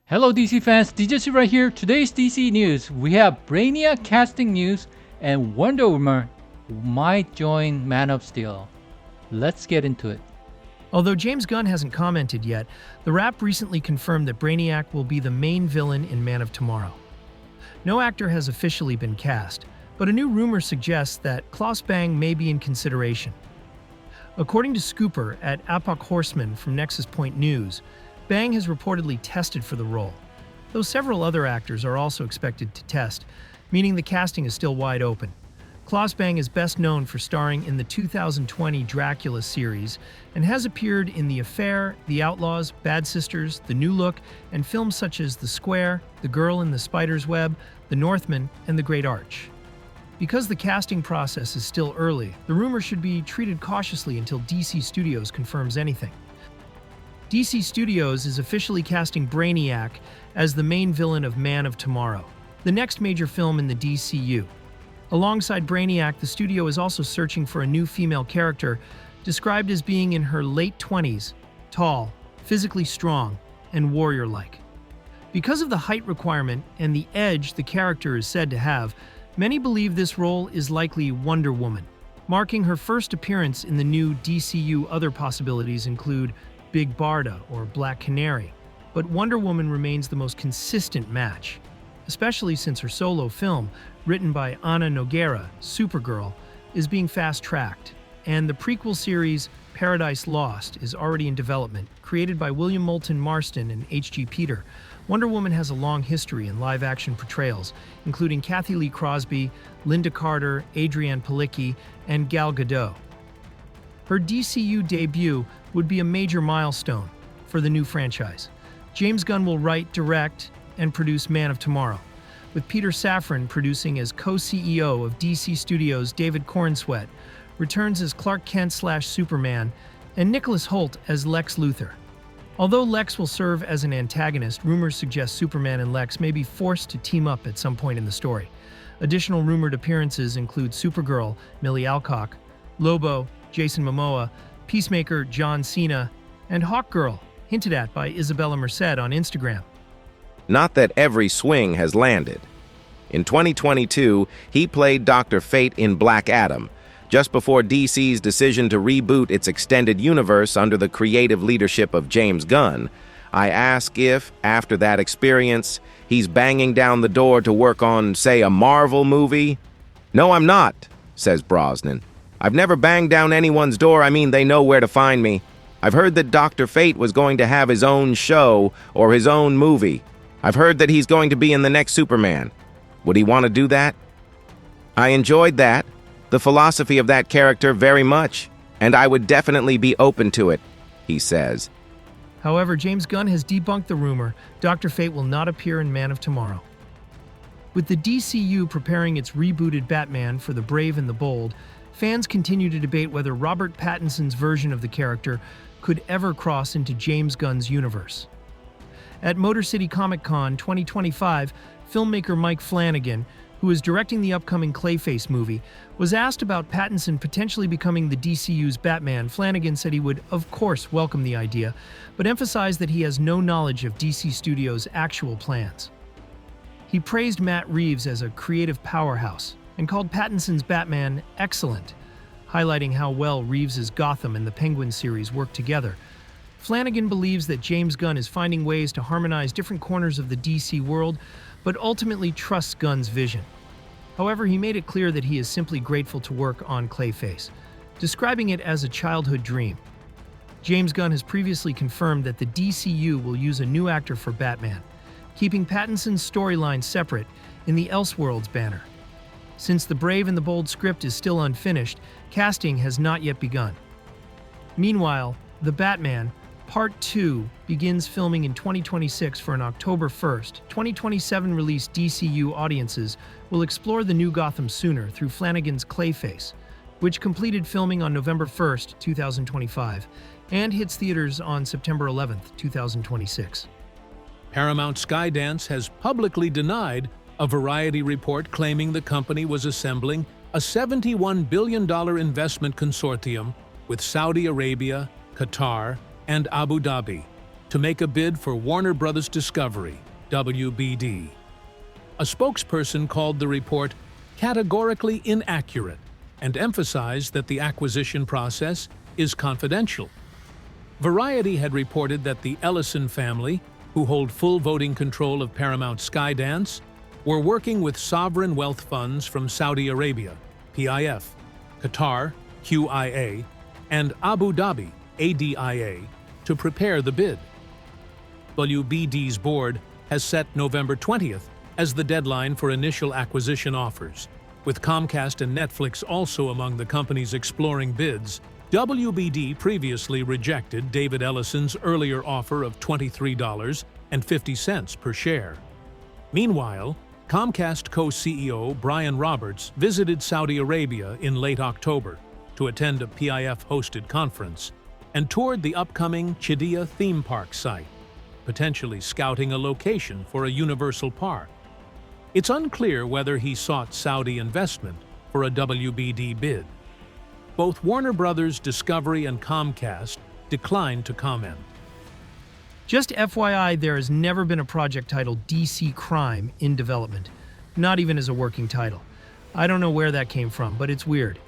Hello DC fans, DJ right here. Today's DC news. We have Brainiac casting news and Wonder Woman might join Man of Steel. Let's get into it. Although James Gunn hasn't commented yet, The Wrap recently confirmed that Brainiac will be the main villain in Man of Tomorrow. No actor has officially been cast, but a new rumor suggests that Claes Bang may be in consideration. According to Scooper at Apoc Horseman from Nexus Point News, Bang has reportedly tested for the role, though several other actors are also expected to test, meaning the casting is still wide open. Claes Bang is best known for starring in the 2020 Dracula series and has appeared in The Affair, The Outlaws, Bad Sisters, The New Look, and films such as The Square, The Girl in the Spider's Web, The Northman, and The Great Arch. Because the casting process is still early, the rumor should be treated cautiously until DC Studios confirms anything. DC Studios is officially casting Brainiac as the main villain of Man of Tomorrow, the next major film in the DCU. Alongside Brainiac, the studio is also searching for a new female character, described as being in her late 20s, tall, physically strong, and warrior-like. Because of the height requirement and the edge the character is said to have, many believe this role is likely Wonder Woman, marking her first appearance in the new DCU. Other possibilities include Big Barda or Black Canary, but Wonder Woman remains the most consistent match, especially since her solo film, written by Ana Nogueira, Supergirl, is being fast-tracked, and the prequel series Paradise Lost is already in development. Created by William Moulton Marston and H.G. Peter, Wonder Woman has a long history in live-action portrayals, including Kathy Lee Crosby, Linda Carter, Adrienne Palicki, and Gal Gadot. Her DCU debut would be a major milestone for the new franchise. James Gunn will write, direct, and produce Man of Tomorrow, with Peter Safran producing as co-CEO of DC Studios. David Corenswet returns as Clark Kent/Superman, and Nicholas Hoult as Lex Luthor. Although Lex will serve as an antagonist, rumors suggest Superman and Lex may be forced to team up at some point in the story. Additional rumored appearances include Supergirl, Millie Alcock, Lobo, Jason Momoa, Peacemaker, John Cena, and Hawkgirl, hinted at by Isabella Merced on Instagram. Not that every swing has landed. In 2022, he played Dr. Fate in Black Adam, just before DC's decision to reboot its extended universe under the creative leadership of James Gunn. I ask if, after that experience, he's banging down the door to work on, say, a Marvel movie? No, I'm not, says Brosnan. I've never banged down anyone's door. I mean, they know where to find me. I've heard that Dr. Fate was going to have his own show or his own movie. I've heard that he's going to be in the next Superman. Would he want to do that? I enjoyed that, the philosophy of that character very much, and I would definitely be open to it, he says. However, James Gunn has debunked the rumor Dr. Fate will not appear in Man of Tomorrow. With the DCU preparing its rebooted Batman for the brave and the bold, fans continue to debate whether Robert Pattinson's version of the character could ever cross into James Gunn's universe. At Motor City Comic Con 2025, filmmaker Mike Flanagan, who is directing the upcoming Clayface movie, was asked about Pattinson potentially becoming the DCU's Batman. Flanagan said he would, of course, welcome the idea, but emphasized that he has no knowledge of DC Studios' actual plans. He praised Matt Reeves as a creative powerhouse and called Pattinson's Batman excellent, highlighting how well Reeves' Gotham and the Penguin series work together. Flanagan believes that James Gunn is finding ways to harmonize different corners of the DC world, but ultimately trusts Gunn's vision. However, he made it clear that he is simply grateful to work on Clayface, describing it as a childhood dream. James Gunn has previously confirmed that the DCU will use a new actor for Batman, keeping Pattinson's storyline separate in the Elseworlds banner. Since the Brave and the Bold script is still unfinished, casting has not yet begun. Meanwhile, The Batman Part 2 begins filming in 2026 for an October 1st, 2027 release. DCU audiences will explore the new Gotham sooner through Flanagan's Clayface, which completed filming on November 1st, 2025, and hits theaters on September 11th, 2026. Paramount Skydance has publicly denied a Variety report claiming the company was assembling a $71 billion investment consortium with Saudi Arabia, Qatar, and Abu Dhabi. to make a bid for Warner Bros. Discovery, WBD. A spokesperson called the report categorically inaccurate and emphasized that the acquisition process is confidential. Variety had reported that the Ellison family, who hold full voting control of Paramount Skydance, were working with sovereign wealth funds from Saudi Arabia, PIF, Qatar, QIA, and Abu Dhabi, ADIA, to prepare the bid. WBD's board has set November 20th as the deadline for initial acquisition offers. With Comcast and Netflix also among the companies exploring bids, WBD previously rejected David Ellison's earlier offer of $23.50 per share. Meanwhile, Comcast co-CEO Brian Roberts visited Saudi Arabia in late October to attend a PIF-hosted conference and toured the upcoming Qiddiya theme park site, potentially scouting a location for a Universal park. It's unclear whether he sought Saudi investment for a WBD bid. Both Warner Bros. Discovery and Comcast declined to comment. Just FYI, there has never been a project titled DC Crime in development, not even as a working title. I don't know where that came from, but it's weird.